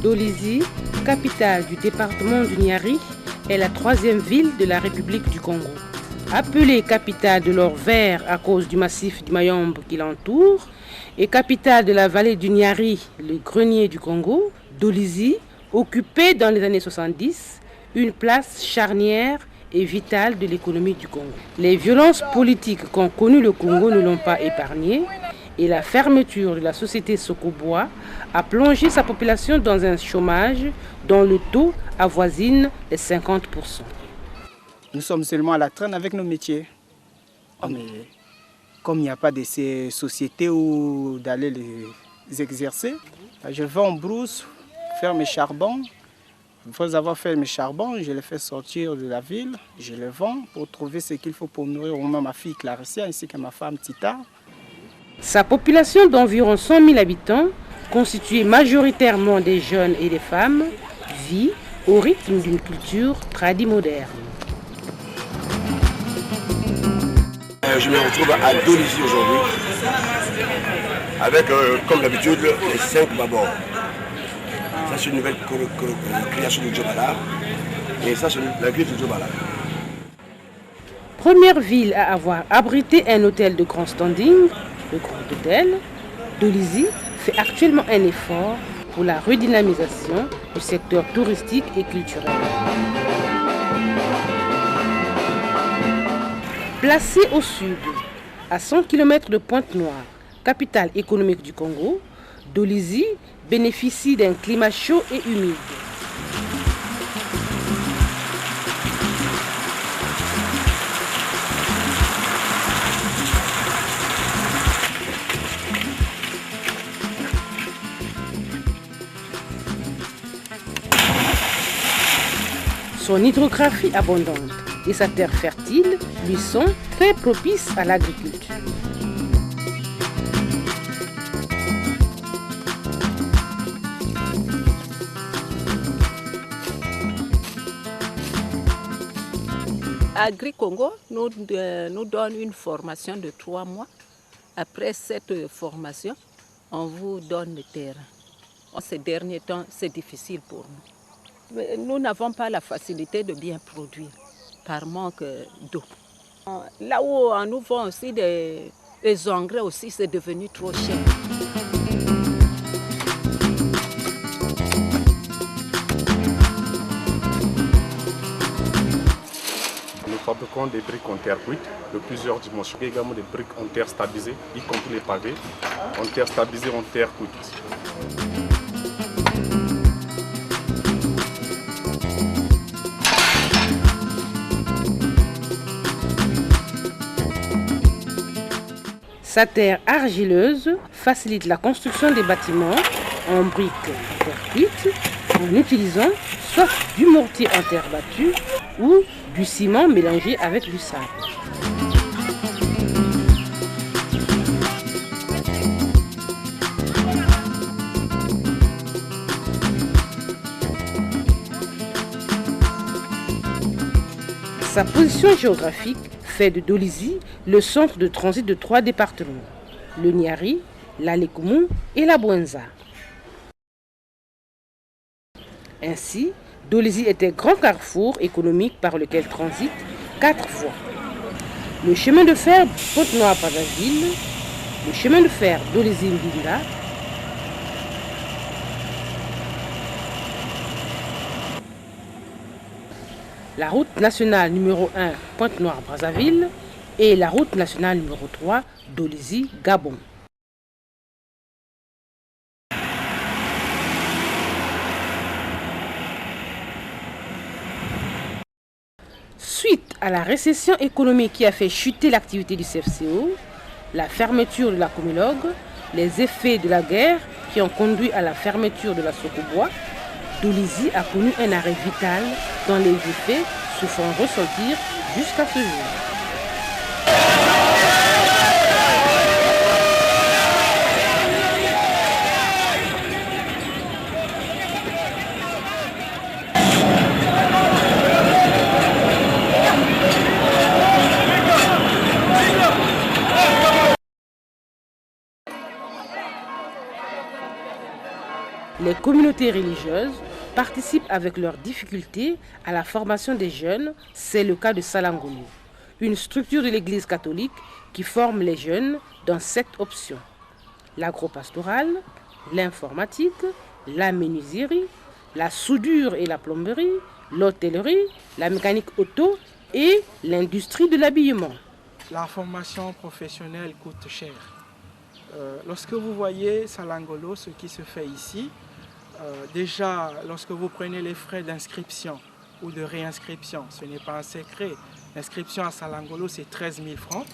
Dolisie, capitale du département du Nyari, est la troisième ville de la République du Congo. Appelée capitale de l'or vert à cause du massif du Mayombe qui l'entoure et capitale de la vallée du Nyari, le grenier du Congo, Dolisie occupait dans les années 70 une place charnière et vitale de l'économie du Congo. Les violences politiques qu'ont connues le Congo ne l'ont pas épargné et la fermeture de la société Sokobois a plongé sa population dans un chômage dont le taux avoisine les 50%. Nous sommes seulement à la traîne avec nos métiers. Mais comme il n'y a pas de ces sociétés où d'aller les exercer, je vais en brousse faire mes charbons. Après avoir fait mes charbons, je les fais sortir de la ville, je les vends pour trouver ce qu'il faut pour nourrir au moins ma fille Claricia ainsi que ma femme Tita. Sa population d'environ 100 000 habitants, constituée majoritairement des jeunes et des femmes, vit au rythme d'une culture tradimoderne. Je me retrouve à Dolisie aujourd'hui, avec comme d'habitude les 5 babors. Ça c'est une nouvelle création de Djobala et ça c'est la griffe de Djobala. Première ville à avoir abrité un hôtel de grand standing, le Grand Hôtel, Dolisie fait actuellement un effort pour la redynamisation du secteur touristique et culturel. Placée au sud, à 100 km de Pointe-Noire, capitale économique du Congo, Dolisie bénéficie d'un climat chaud et humide. Son hydrographie abondante et sa terre fertile lui sont très propices à l'agriculture. Agri-Congo nous donne une formation de 3 mois. Après cette formation, on vous donne le terrain. Ces derniers temps, c'est difficile pour nous. Nous n'avons pas la facilité de bien produire par manque d'eau. Là où on nous vend aussi des engrais aussi, c'est devenu trop cher. Nous fabriquons des briques en terre cuite de plusieurs dimensions, également des briques en terre stabilisée, y compris les pavés, en terre stabilisée, en terre cuite. Sa terre argileuse facilite la construction des bâtiments en briques en terre cuite en utilisant soit du mortier en terre battue ou du ciment mélangé avec du sable. Sa position géographique fait de Dolisie le centre de transit de 3 départements, le Nyari, l'Alekoumou et la Bouenza. Ainsi, Dolisie est un grand carrefour économique par lequel transitent 4 voies. Le chemin de fer Pointe-Noire-Brazzaville, le chemin de fer Dolisie-Mbinga, la route nationale numéro 1 Pointe-Noire-Brazzaville et la route nationale numéro 3 Dolisie-Gabon. Suite à la récession économique qui a fait chuter l'activité du CFCO, la fermeture de la Comilogue, les effets de la guerre qui ont conduit à la fermeture de la Sokobois, Dolisie a connu un arrêt vital dont les effets se font ressentir jusqu'à ce jour. Les communautés religieuses participent avec leurs difficultés à la formation des jeunes. C'est le cas de Salangolo, une structure de l'Église catholique qui forme les jeunes dans 7 options: l'agropastorale, l'informatique, la menuiserie, la soudure et la plomberie, l'hôtellerie, la mécanique auto et l'industrie de l'habillement. La formation professionnelle coûte cher. Lorsque vous voyez Salangolo, ce qui se fait ici, déjà lorsque vous prenez les frais d'inscription ou de réinscription, ce n'est pas un secret. L'inscription à Salangolo, c'est 13 000 francs.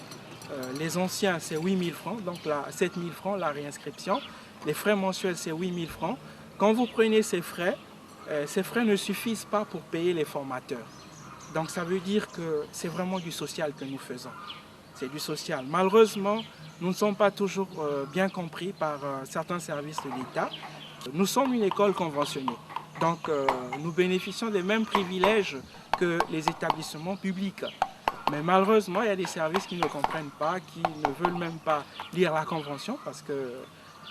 Les anciens, c'est 8 000 francs, donc 7 000 francs la réinscription. Les frais mensuels, c'est 8 000 francs. Quand vous prenez ces frais ne suffisent pas pour payer les formateurs. Donc ça veut dire que c'est vraiment du social que nous faisons. C'est du social. Malheureusement, nous ne sommes pas toujours bien compris par certains services de l'État. Nous sommes une école conventionnée. Donc nous bénéficions des mêmes privilèges que les établissements publics. Mais malheureusement, il y a des services qui ne comprennent pas, qui ne veulent même pas lire la convention parce que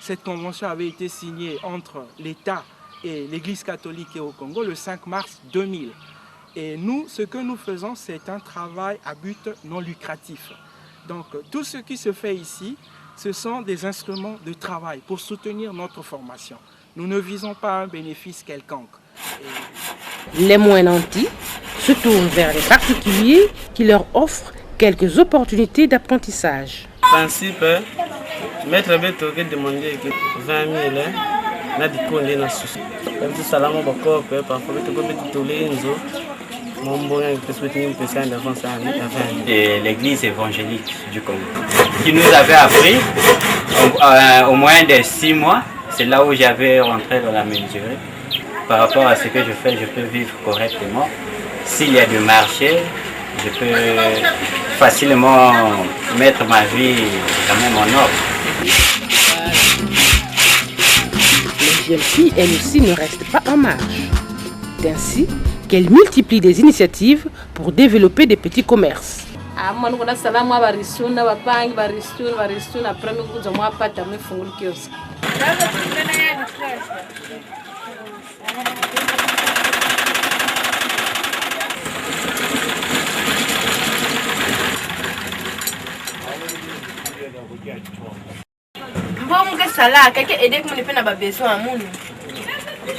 cette convention avait été signée entre l'État et l'Église catholique au Congo le 5 mars 2000. Et nous, ce que nous faisons, c'est un travail à but non lucratif. Donc tout ce qui se fait ici, ce sont des instruments de travail pour soutenir notre formation. Nous ne visons pas un bénéfice quelconque. Les moins nantis se tournent vers les particuliers qui leur offrent quelques opportunités d'apprentissage. Principe, maître Betoke demandé 20 000 na dikonde na susu. Comme ça salamo bakope parfois Betoke Tolenzo. Et l'église évangélique du Congo, qui nous avait appris au moins de 6 mois. C'est là où j'avais rentré dans la menuiserie. Par rapport à ce que je fais, je peux vivre correctement. S'il y a du marché, je peux facilement mettre ma vie quand même en ordre. Les jeunes filles, elles aussi, ne restent pas en marge. Ainsi qu'elles multiplient des initiatives pour développer des petits commerces.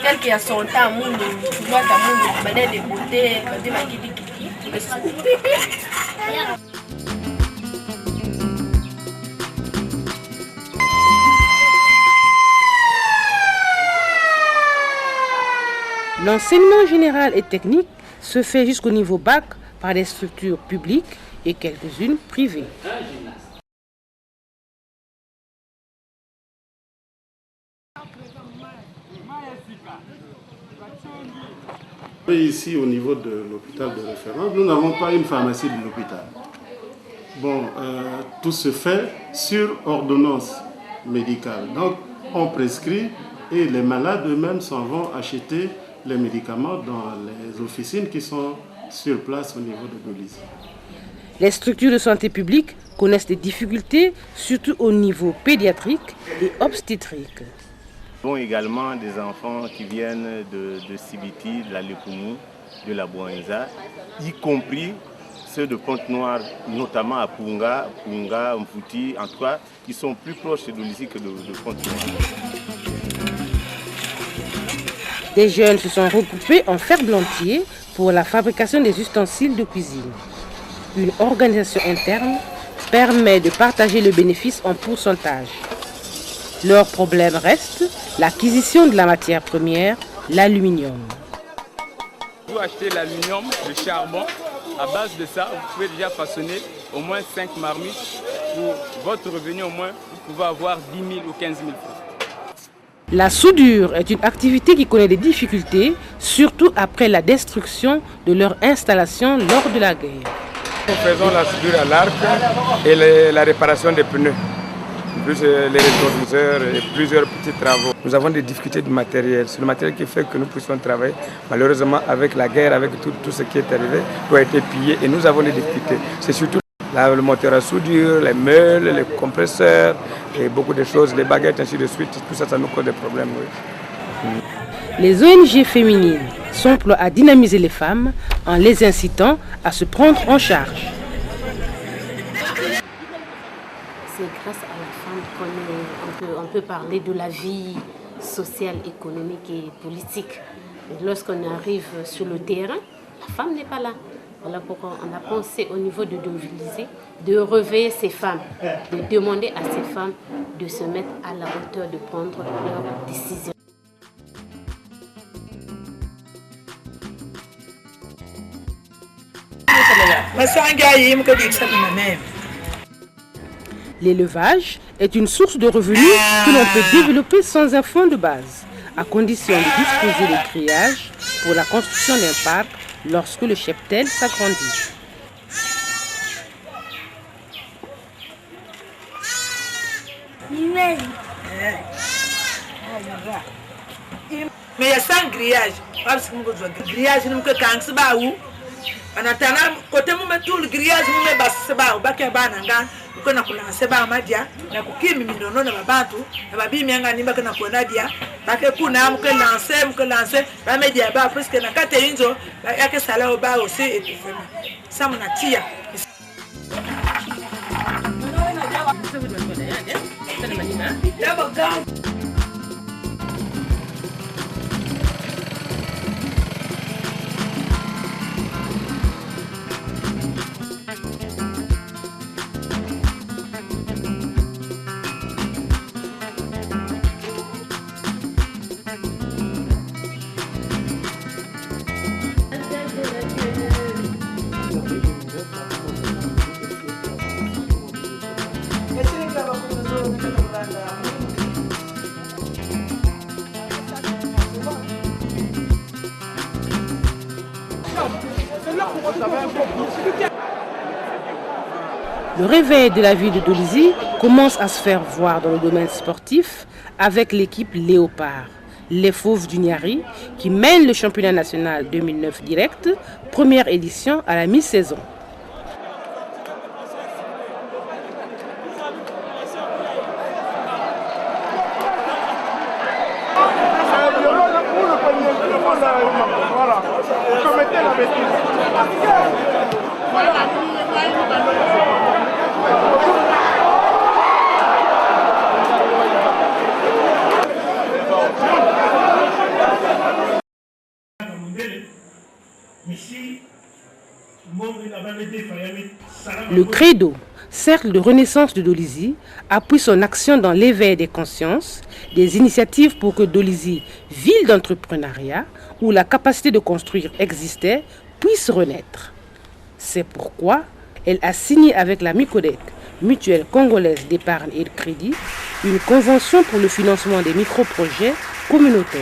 Tel qu'il y a son temps, tu vois, tu as des beautés, L'enseignement général et technique se fait jusqu'au niveau bac par des structures publiques et quelques-unes privées. Ici, au niveau de l'hôpital de référence, nous n'avons pas une pharmacie de l'hôpital. Bon, tout se fait sur ordonnance médicale. Donc, on prescrit et les malades eux-mêmes s'en vont acheter les médicaments dans les officines qui sont sur place au niveau de Belize. Les structures de santé publique connaissent des difficultés, surtout au niveau pédiatrique et obstétrique. Nous avons également des enfants qui viennent de Sibiti, de la Lepoumou, de la Boenza, y compris ceux de Pointe-Noire, notamment à Punga, Mfouti, en tout cas, qui sont plus proches de l'ICI que de Pointe-Noire. Des jeunes se sont regroupés en ferblantier pour la fabrication des ustensiles de cuisine. Une organisation interne permet de partager le bénéfice en pourcentage. Leur problème reste l'acquisition de la matière première, l'aluminium. Vous achetez l'aluminium, le charbon. À base de ça, vous pouvez déjà façonner au moins 5 marmites. Pour votre revenu, au moins, vous pouvez avoir 10 000 ou 15 000 francs. La soudure est une activité qui connaît des difficultés, surtout après la destruction de leur installation lors de la guerre. Nous faisons la soudure à l'arc et la réparation des pneus, plus les rétroviseurs et plusieurs petits travaux. Nous avons des difficultés de matériel. C'est le matériel qui fait que nous puissions travailler. Malheureusement, avec la guerre, avec tout ce qui est arrivé, tout a été pillé et nous avons des difficultés. C'est surtout le moteur à soudure, les meules, les compresseurs et beaucoup de choses, les baguettes, ainsi de suite. Tout ça, ça nous cause des problèmes. Oui. Les ONG féminines s'emploient à dynamiser les femmes en les incitant à se prendre en charge. C'est grâce à la femme qu'on peut parler de la vie sociale, économique et politique. Lorsqu'on arrive sur le terrain, la femme n'est pas là. Voilà pourquoi on a pensé au niveau de Dolizzi de réveiller ces femmes, de demander à ces femmes de se mettre à la hauteur de prendre leurs décisions. L'élevage est une source de revenus que l'on peut développer sans un fonds de base, à condition de disposer de grillage pour la construction d'un parc lorsque le cheptel s'agrandit. Mais il y a 100 grillages. Grillage, nous avons anatana kote mume tout le grillage mume baseba obake bananga ukona kulanse ba madia na kukimi mindono na babantu na babi mianga nimba kana kuona dia bake kuna muke lance ba media ba parce que na kate inzo yake sala ba aussi et tout ça mon tia. Le réveil de la ville de Dolizzi commence à se faire voir dans le domaine sportif avec l'équipe Léopard, les Fauves du Niari, qui mène le championnat national 2009 direct, première édition à la mi-saison. Le credo, cercle de renaissance de Dolizzi, appuie son action dans l'éveil des consciences, des initiatives pour que Dolizzi, ville d'entrepreneuriat, où la capacité de construire existait, puisse renaître. C'est pourquoi elle a signé avec la MICODEC, Mutuelle congolaise d'épargne et de crédit, une convention pour le financement des micro-projets communautaires.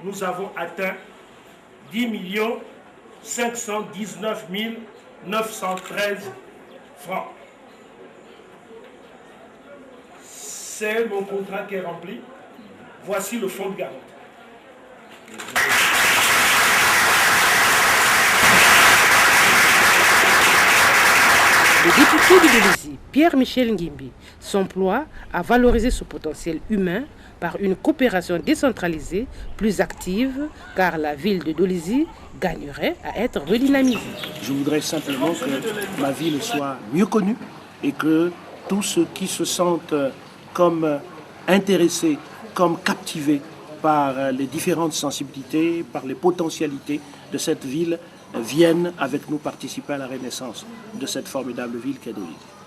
Nous avons atteint 10 519 913 francs. C'est mon contrat qui est rempli. Voici le fonds de garantie. Le député de Dolizzi, Pierre-Michel Ngimbi, s'emploie à valoriser ce potentiel humain par une coopération décentralisée plus active, car la ville de Dolizzi gagnerait à être redynamisée. Je voudrais simplement que ma ville soit mieux connue et que tous ceux qui se sentent comme intéressés, comme captivés par les différentes sensibilités, par les potentialités de cette ville, viennent avec nous participer à la renaissance de cette formidable ville qu'est Dolizzi.